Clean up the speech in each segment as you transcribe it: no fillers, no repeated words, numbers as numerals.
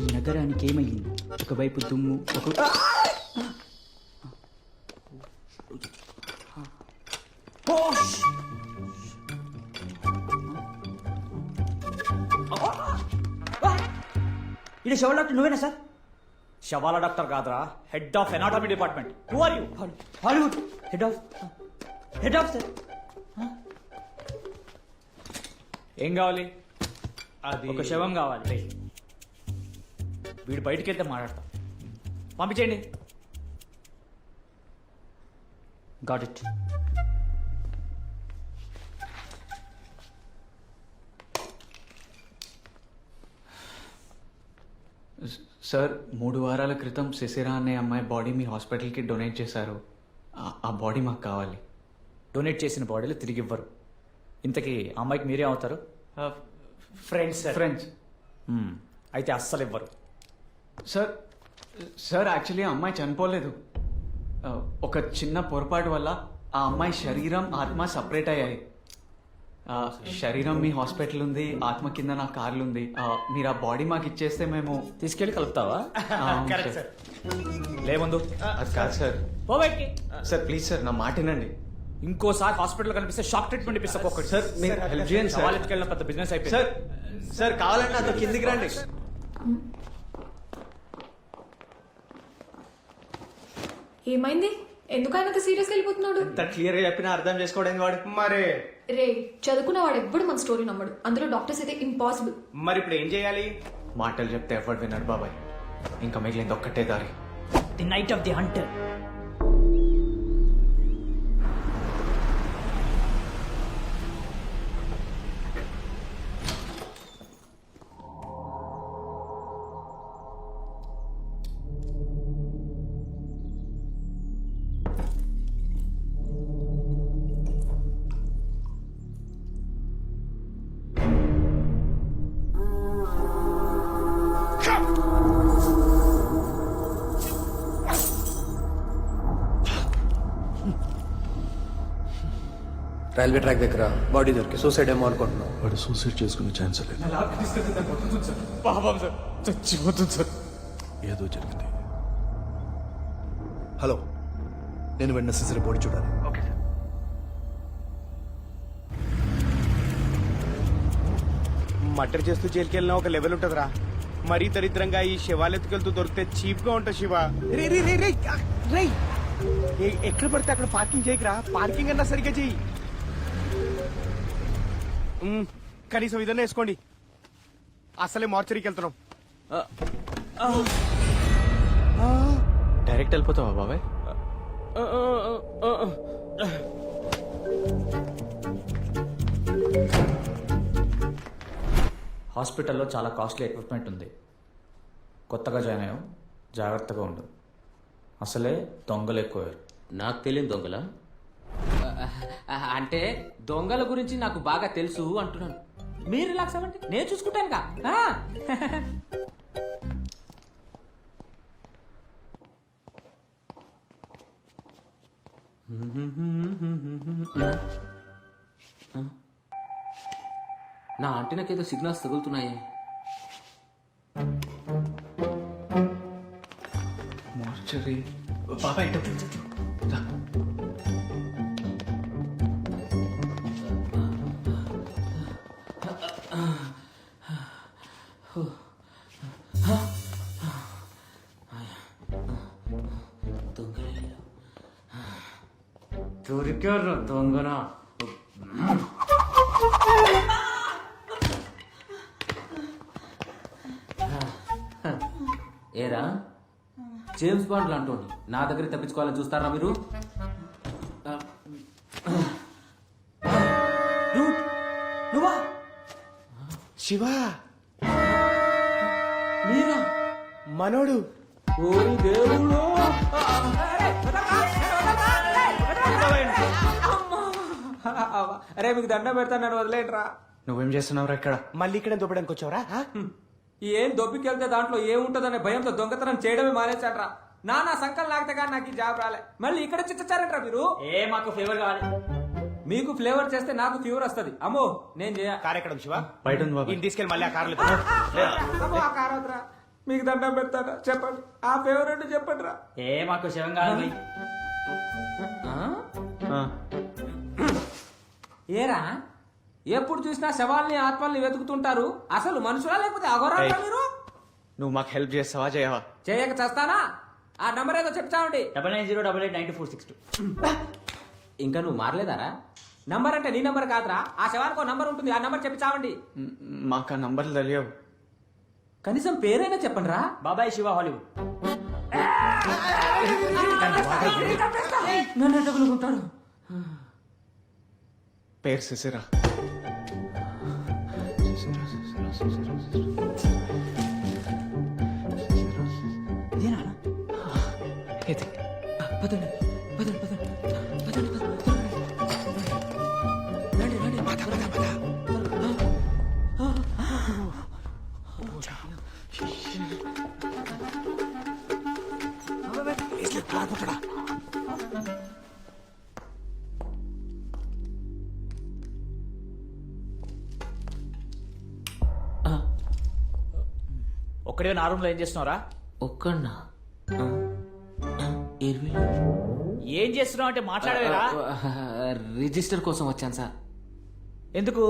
ఈ నగరానికి ఏమయ్యింది? ఒకవైపు దుమ్ము, ఇది శవాల డాక్టర్ నువ్వేనా సార్? శవాల డాక్టర్ కాదురా, head of anatomy department. Who are you? Hollywood head of sir. ఏం కావాలి? అది ఒక శవం కావాలి. వీడు బయటికి వెళ్తే మాట్లాడతా. పంపించేయండి. Got it. సార్ 3 వారాల క్రితం శిశిరా అనే అమ్మాయి బాడీ మీ హాస్పిటల్కి డొనేట్ చేశారు. ఆ బాడీ మాకు కావాలి. డొనేట్ చేసిన బాడీలు తిరిగి ఇవ్వరు. ఇంతకీ అమ్మాయికి మీరే అవుతారు? ఫ్రెండ్స్. అయితే అస్సలు ఇవ్వరు. సార్ యాక్చువల్లీ ఆ అమ్మాయి చనిపోలేదు. ఒక చిన్న పొరపాటు వల్ల ఆ అమ్మాయి శరీరం ఆత్మ సపరేట్ అయ్యాయి. శరీరం మీ హాస్పిటల్ ఉంది, ఆత్మ కింద నా కార్లు ఉంది. మీరు ఆ బాడీ మాకు ఇచ్చేస్తే మేము తీసుకెళ్ళి కలుపుతావా? లే ముందు. అది కాదు సార్. సార్ ప్లీజ్ సార్ నా మాట వినండి. ఇంకోసారి హాస్పిటల్ కనిపిస్తే షాక్ ట్రీట్మెంట్ ఇప్పిస్తా. ఒక్కటి సార్ మీరు హెల్ప్ చేయండి సార్. కాలేజ్కి వెళ్ళిన పెద్ద బిజినెస్ అయిపోయింది. సార్ సార్ కావాలంటే అంత కిందికి రండి. ఏమైంది? ఎందుకు ఆయన సీరియస్ గా వెళ్ళిపోతున్నాడు? క్లియర్ గా చెప్పినా అర్థం చేసుకోవడానికి వాడు. మరి రే, చదువుకున్నవాడు ఎప్పుడు మన స్టోరీ నమ్మడు. అందులో డాక్టర్స్ అయితే ఇంపాసిబుల్. మరి ఇప్పుడు ఏం చేయాలి? మాటలు చెప్తే ఎవరు వినరు బాబాయ్. ఇంకా మిగిలింది ఒక్కటే దారి. The knight of the Hunter. Railway track దగ్గర బాడీ దొరికి సూసైడ్ ఏమో అనుకుంటున్నాం. వాడు సూసైడ్ చేసుకునే ఛాన్స్ లేదు. ఏదో జరిగింది. హలో, నేను వెంటనే సిసిరి బాడీ చూడాలి. మర్డర్ చేస్తూ జైలుకి వెళ్ళినా ఒక లెవెల్ ఉంటుందిరా. మరీ దరిద్రంగా ఈ శవాలు ఎత్తుకెళ్తూ దొరికితే చీప్ గా ఉంటుంది శివ. రే రే రే రే రే, ఎక్కడ పడితే అక్కడ పార్కింగ్ చేయకరా. పార్కింగ్ అన్నా సరిగ్గా చెయ్యి. కనీసం ఇదన్నా వేసుకోండి. అసలే మార్చరీకి వెళ్తున్నాం. డైరెక్ట్ వెళ్ళిపోతావా బాబాయ్? హాస్పిటల్లో చాలా కాస్ట్లీ ఎక్విప్మెంట్ ఉంది. కొత్తగా జాయిన్ అయ్యాం, జాగ్రత్తగా ఉండు. అసలే దొంగలు ఎక్కువయ్యారు. నాకు తెలియని దొంగల అంటే దొంగల గురించి నాకు బాగా తెలుసు అంటున్నాను. మీరు రిలాక్స్ అవ్వండి, నేను చూసుకుంటానుగా. నా అంటే నాకేదో సిగ్నల్స్ తగులుతున్నాయి. మార్చరీ బాబాయ్ దొరికారు దొంగనా. ఏరా జేమ్స్ బాండ్ లాంటోని నా దగ్గర తప్పించుకోవాలని చూస్తారా మీరు? నువ్వా? శివ మీరా? మనోడు. ఓరి దేవుడు! అరే మీకు దండం పెడతాను, నన్ను వదిలేంట్రా. నువ్వేం చేస్తున్నావురా ఇక్కడ? మళ్ళీ ఇక్కడ దొబ్బడానికి వచ్చావరా? ఏం దొబ్బికెళ్తే దాంట్లో ఏముంటదనే భయంతో దొంగతనం చేయడమే మానేశాడ్రా. నా సంకల్ లాగితే కానీ నాకు ఈ జాబ్ రాలే. మళ్ళీ ఇక్కడ చిచ్చారంట్రా మీరు. మాకు ఫేవర్ కావాలి. మీకు ఫ్లేవర్ చేస్తే నాకు ఫీవర్ వస్తుంది. అమ్మో నేను చేయ. కార్ ఎక్కడ శివ? బయట ఉంది బాబాయ్. తీసుకెళ్ళి మళ్ళీ ఆ కార్లు. మీకు దండం పెడతారా చెప్పండి, ఆ ఫేవరెట్ చెప్పండి రా. ఏ మాకు శివం కాదు ఏరా ఎప్పుడు చూసినా శవాల్ని ఆత్మల్ని వెతుకుతుంటారు, అసలు మనుషులా లేకపోతే అఘోరాలా ఏయ్. మీరు? నువ్వు మాకు హెల్ప్ చేస్తావా చేయవా? చేయక చేస్తానా? ఆ నంబర్ ఏదో చెప్తామండి. 99088982. ఇంకా నువ్వు మారలేదారా? నంబర్ అంటే నీ నంబర్ కాదురా, ఆ శవానికి నంబర్ ఉంటుంది, ఆ నంబర్ చెప్పి చావండి. మాకు ఆ నంబర్లు తెలియవు. కనీసం పేరైనా చెప్పండి రా. బాబాయ్ శివ హాలీవుడ్. నన్ను తగులుకుంటాడు. పేరు శిశిరా. ఇది పదండి పదండి పదండి పదండి ఒక్కడే నా రూమ్ లో ఏం చేస్తున్నావురా? ఒక్కన్నా ఏం చేస్తున్నావు అంటే మాట్లాడవేరా? రిజిస్టర్ కోసం వచ్చాను సార్. ఎందుకు?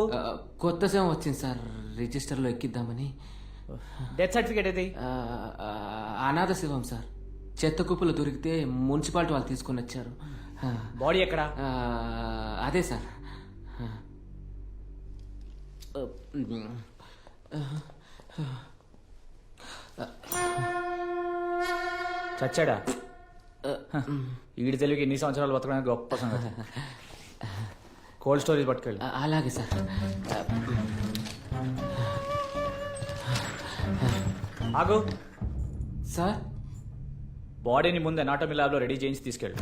కొత్త సేవ వచ్చింది సార్, రిజిస్టర్లో ఎక్కిద్దామని. డెత్ సర్టిఫికేట్ ఏది? అనాథ శివం సార్. చెత్త కుప్పలు దొరికితే మున్సిపాలిటీ వాళ్ళు తీసుకొని వచ్చారు. బాడీ ఎక్కడా? అదే సార్. చచ్చాడా? ఈడి తెలుగుకి ఎన్ని సంవత్సరాలు బతకడానికి గొప్ప సంగతి. కోల్డ్ స్టోరేజ్ పట్టుకెళ్ళి. అలాగే సార్. ఆగు. సార్ బాడీని ముందు అనాటమీ ల్యాబ్లో రెడీ చేయించి తీసుకెళ్ళు.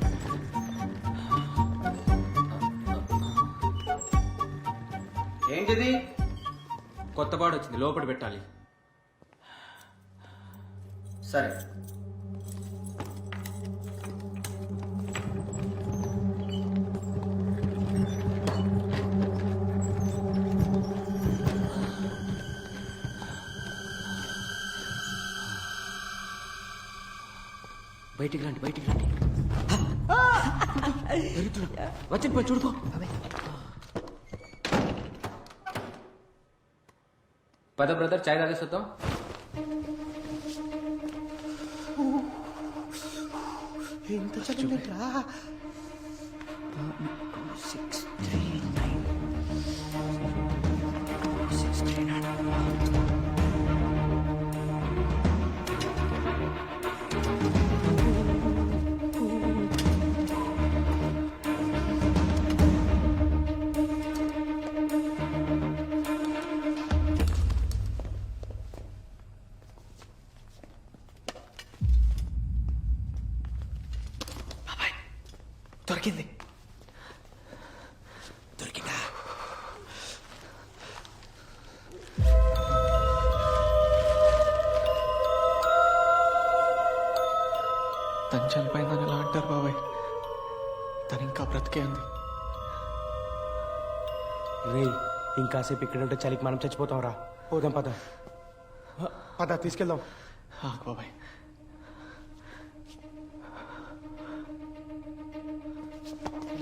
ఏంటిది? కొత్త బాడు వచ్చింది, లోపల పెట్టాలి. సరే. బయటికి రండి, బయటికి రండి. వచ్చింది పోయి చూడుకో. పద బ్రదర్, చాయ్ తాగేస్తాం. ఎంత చదివినట్రా? దొరికింది. దొరికిందా? తను చనిపోయిందని ఎలా అంటారు బాబాయ్? తను ఇంకా బ్రతికే ఉంది. రే ఇంకాసేపు ఇక్కడ ఉంటే చలికి మనం చచ్చిపోతాం రా. పోదాం పద పద తీసుకెళ్దాం. బాబాయ్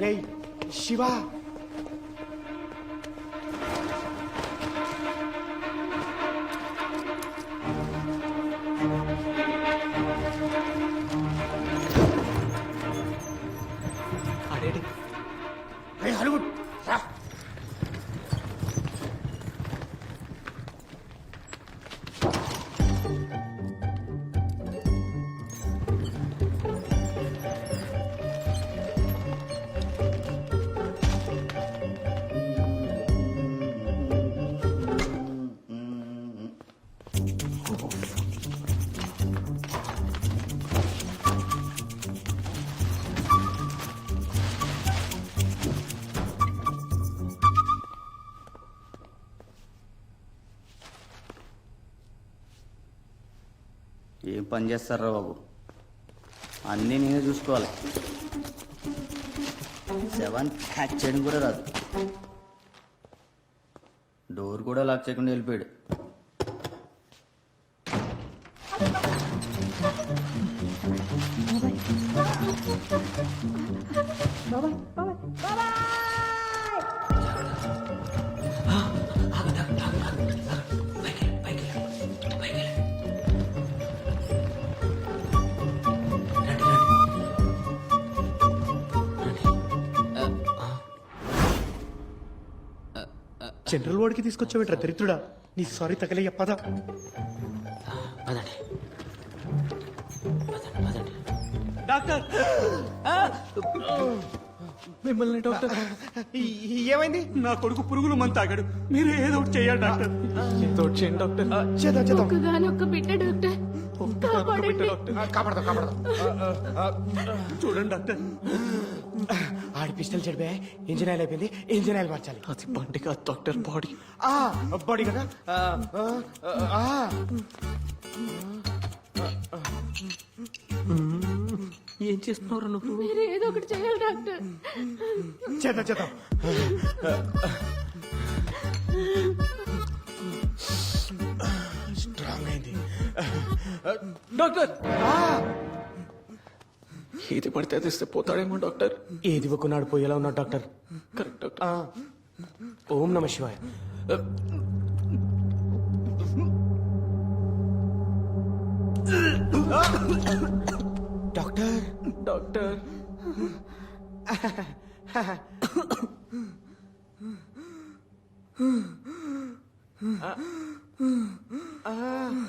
రే శివ, అడేడి రే హాలీవుడ్ రా. ఏం పని చేస్తారా బాబు, అన్నీ నేనే చూసుకోవాలి. సెవెన్ హ్యాక్ చేయడం కూడా రాదు. డోర్ కూడా లాక్ చేయకుండా వెళ్ళిపోయాడు. జనరల్ వార్డ్కి తీసుకొచ్చావేంట్రా దరిద్రుడా నీ సారీ తగలే పదా పదండి పదండి పదండి. డాక్టర్ మిమ్మల్ని డాక్టర్ ఏమైంది నా కొడుకు పురుగుల మందు తాగాడు మీరు ఏదో ఒకటి చేయాలి డాక్టర్ ఏదో ఒకటి చేయండి డాక్టర్ చేద్దాం చేద్దాం ఒక్కగానొక్క బిడ్డ డాక్టర్ కాపాడండి. కాపాడదాం కాపాడదాం చూడండి డాక్టర్ ఆడి పిస్టల్ చెడిపోయా ఇంజిన్ ఆయిల్ అయిపోయింది ఇంజిన్ ఆయిల్ మార్చాలి అది బండి కాదు డాక్టర్ బాడీ బాడీ కదా ఏం చేస్తున్నావు నువ్వు? మీరు ఏదో ఒకటి చేయాలి డాక్టర్. చేద్దాం చేద్దాం స్ట్రాంగ్ అయింది డాక్టర్ ఏది పడితే అది ఇస్తే పోతాడేమో డాక్టర్ ఏది ఇవ్వకున్నాడు పోయేలా ఉన్నాడు డాక్టర్ కరెక్ట్ డాక్టర్ ఓం నమ శివాయ డాక్టర్ డాక్టర్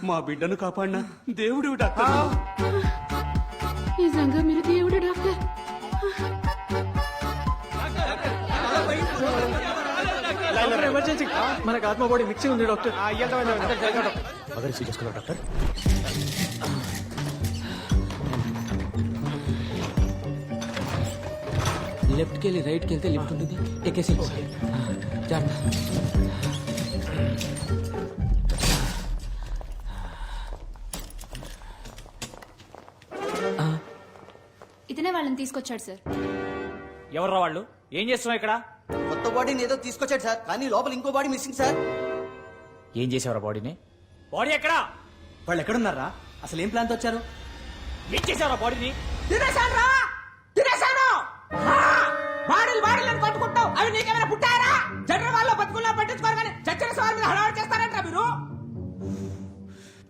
మా బిడ్డను కాపాడినా దేవుడు డాక్టర్ నిజంగా మీరు దేవుడు డాక్టర్. ఎమర్జెన్సీ మనకు ఆత్మ బాడీ మిక్సీ ఉంది డాక్టర్ అదే రిసీవ్ చేసుకున్నాడు డాక్టర్ లెఫ్ట్కి వెళ్ళి రైట్కి వెళ్తే లిఫ్ట్ ఉంటుంది ఎక్కేసి జాగ్రత్త. ఇతనే వాళ్ళని తీసుకొచ్చాడు సార్. ఎవర్రా వాళ్ళు ఏం చేస్తున్నావు ఇక్కడ కొత్త బాడీని ఏదో తీసుకొచ్చాడు సార్ కానీ లోపల ఇంకో బాడీ మిస్సింగ్ సార్. ఏం చేసేవరా బాడీని బాడీ ఎక్కడా వాళ్ళు ఎక్కడున్నారా అసలు ఏం ప్లాన్తో వచ్చారు? ఏం చేసేవరా బాడీని తినేశాను బాడీలు బాడీలు అని కొట్టుకుంటావు అవి నీకేమైనా పుట్టారా? జనరల్ వాళ్ళు బతుకుల్లో పట్టించుకోరు కానీ చచ్చిన సవాల్ మీద హడావడి చేస్తారంట మీరు.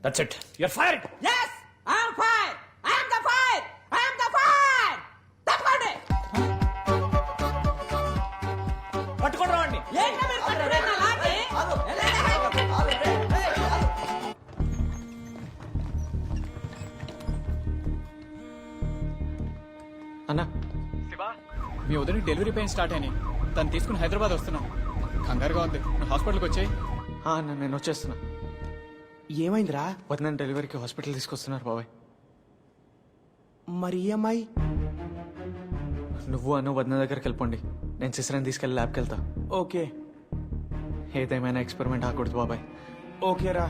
That's it you are fired yes I am fire I am the fire I am the fire తప్పండి పట్టుకోండి రావండి ఏంటో మీరు పట్టుకునే నా లాంటి అన్నా మీ వదిన డెలివరీ పెయిన్ స్టార్ట్ అయినాయి తను తీసుకుని హైదరాబాద్ వస్తున్నాం కంగారుగా ఉంది నువ్వు హాస్పిటల్కి వచ్చాయి అన్న నేను వచ్చేస్తున్నా ఏమైందిరా వదిన డెలివరీకి హాస్పిటల్ తీసుకొస్తున్నారు బాబాయ్ మరి ఈ అమ్మాయి నువ్వు అను వదిన దగ్గరికి వెళ్ళిపోండి నేను సిస్టర్ని తీసుకెళ్ళి ల్యాబ్కి వెళ్తా ఓకే ఏదేమైనా ఎక్స్పెరిమెంట్ ఆకూడదు బాబాయ్ ఓకేరా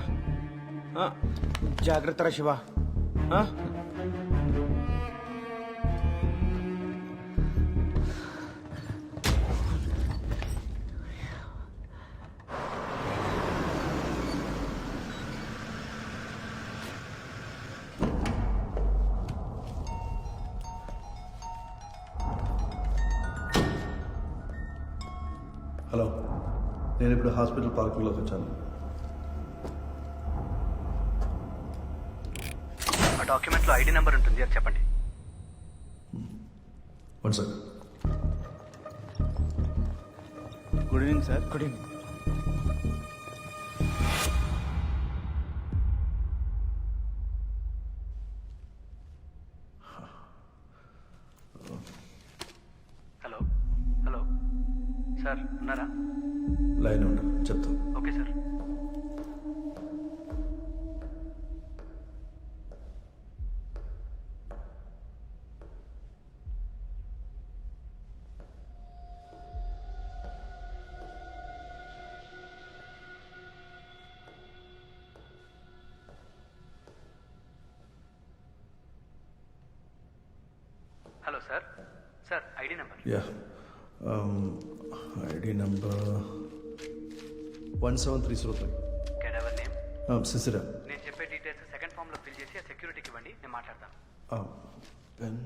జాగ్రత్త రా శివ హలో నేను ఇప్పుడు హాస్పిటల్ పార్కింగ్లోకి వచ్చాను. ఆ డాక్యుమెంట్లో ఐడి నెంబర్ ఉంటుంది అది చెప్పండి. One second. Good evening sir good evening hello hello sir ఉన్నారా? లైన్ ఉంటా చెప్తా. Okay sir. Hello sir sir ID number. Yeah ID number 17303. Cadaver name. సిసిరా. నేను చెప్పే డీటెయిల్స్ సెకండ్ ఫామ్ లో ఫిల్ చేసి ఆ సెక్యూరిటీకి ఇవ్వండి నేను మాట్లాడతాను. Pen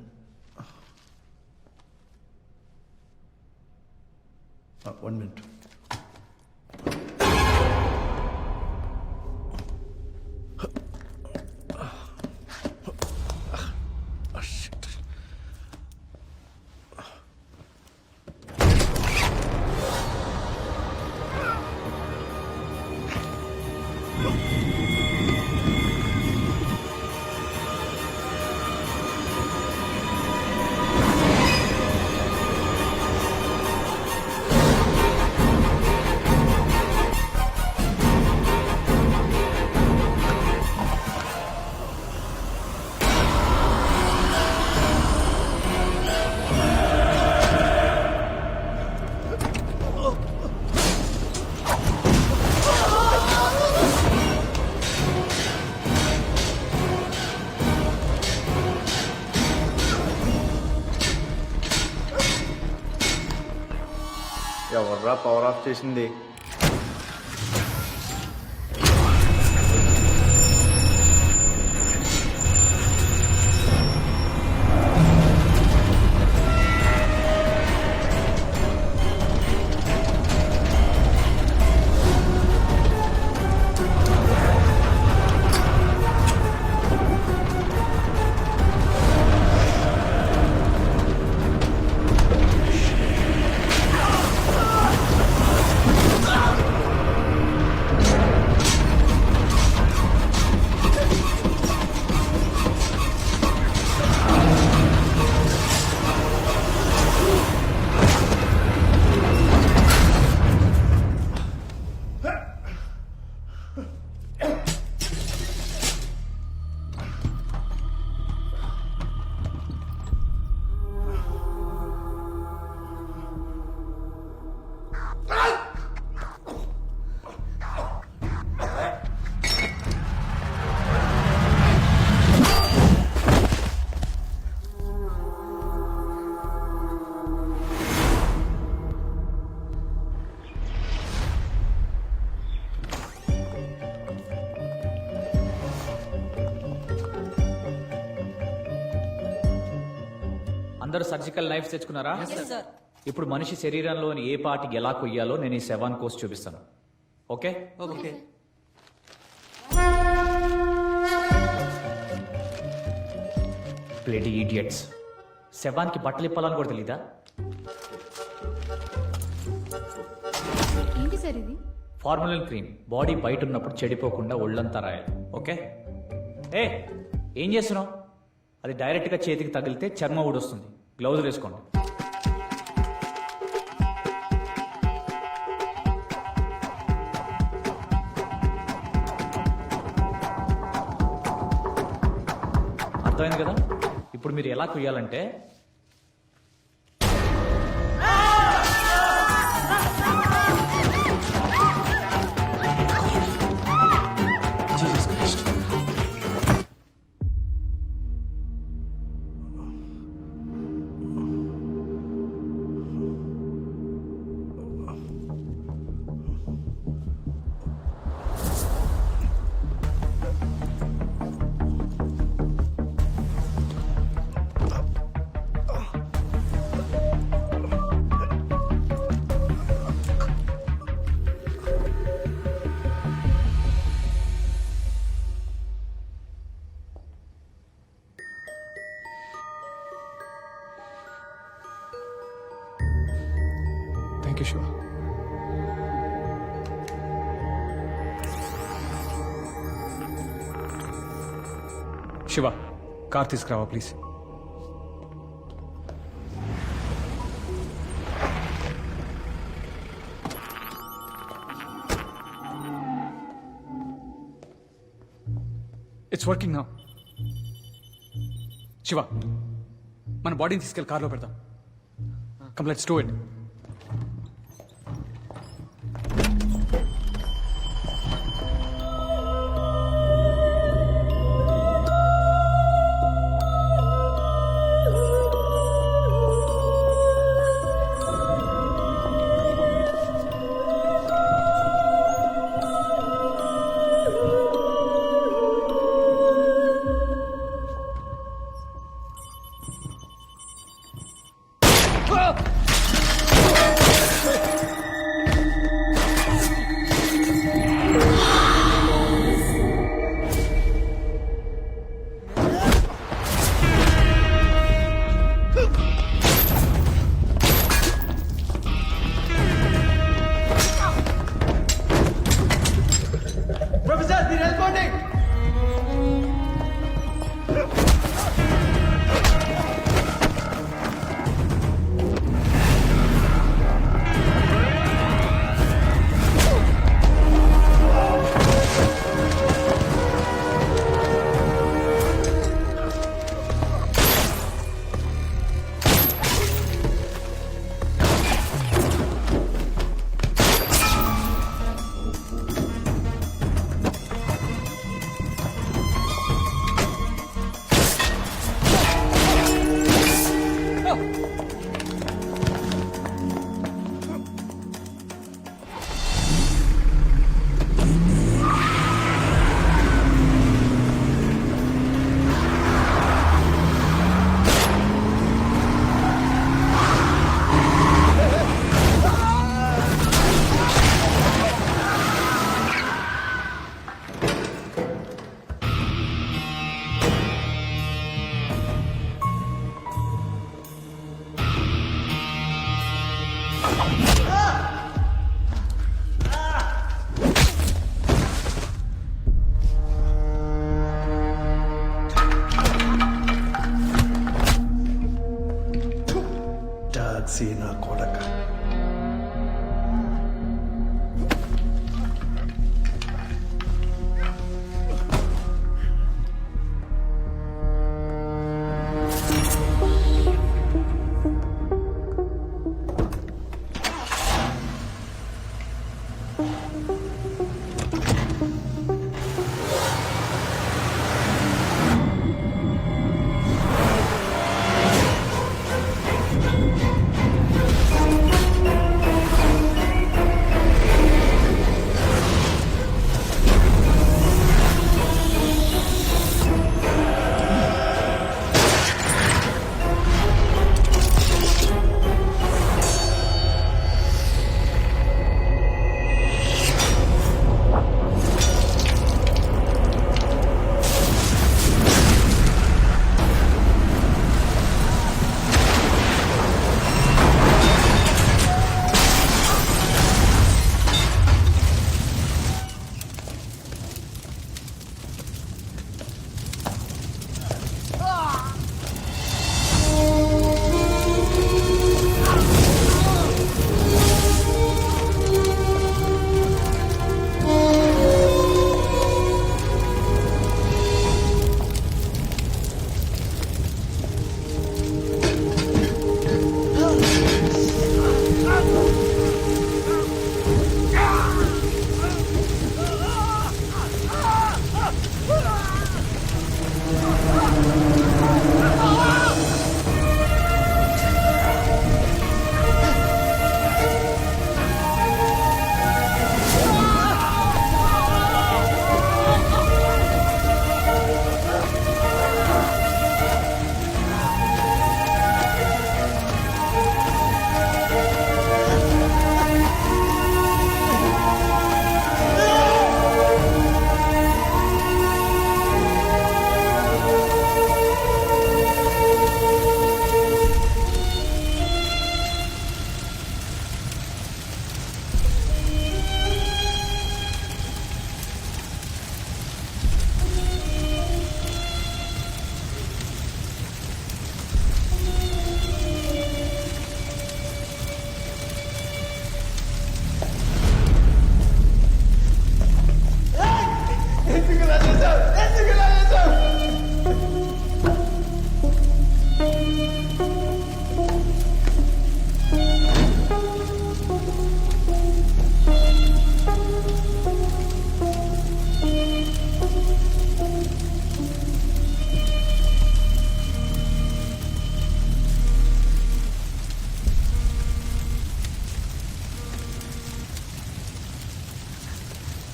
1 minute. ఎవర్రా పవర్ ఆఫ్ చేసింది? అందరూ సర్జికల్ నైఫ్స్ తెచ్చుకున్నారా? ఇప్పుడు మనిషి శరీరంలోని ఏ పార్టీకి ఎలా కొయ్యాలో నేను ఈ శవాన్ని కోసి చూపిస్తాను. ఓకే? ఓకే. Bloody idiots. శవానికి బట్టలు ఇప్పాలని కూడా తెలీదా? ఏంటి సార్ ఇది? Formalin cream. బాడీ బయట ఉన్నప్పుడు చెడిపోకుండా ఒళ్ళంతా రాయాలి. ఓకే? ఏం చేస్తున్నావు? అది డైరెక్ట్గా చేతికి తగిలితే చర్మం ఊడొస్తుంది. గ్లౌజులు వేసుకోండి. అర్థమైంది కదా? ఇప్పుడు మీరు ఎలా కుయ్యాలంటే thank you Shiva. Shiva, car తీసుకురావా please. It's working now. Shiva, మన బాడీని తీసుకెళ్ళి కార్లో పెడదాం. Come let's do it.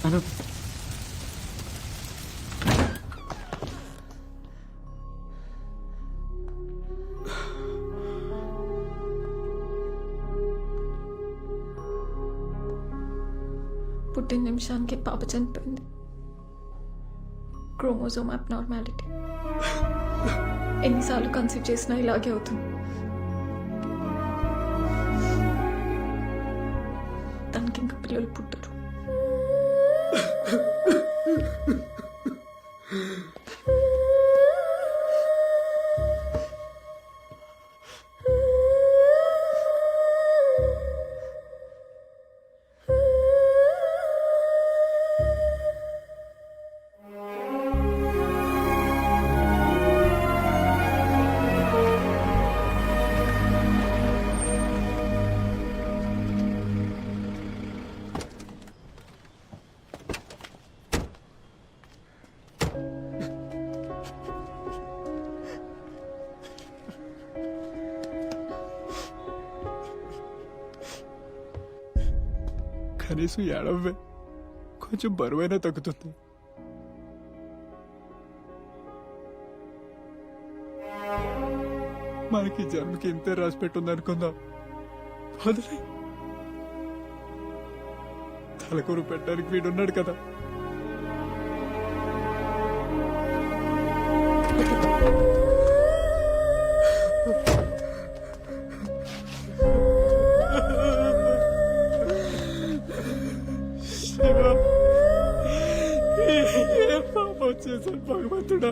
Anu పుట్టిన నిమిషానికి పాప చనిపోయింది. Chromosome abnormality. ఎన్నిసార్లు కన్సీవ్ చేసినా ఇలాగే అవుతుంది. తనకి ఇంకా పిల్లలు పుట్టరు. కనీసం ఏడవే, కొంచెం బరువైనా తగ్గుతుంది. మనకి జన్మకి ఇంతే రాసి పెట్టుంది అనుకుందాం. వదిలే, తలకూరు పెట్టడానికి వీడున్నాడు కదా. ఏ పాప వచ్చేసాను భగవంతుడా.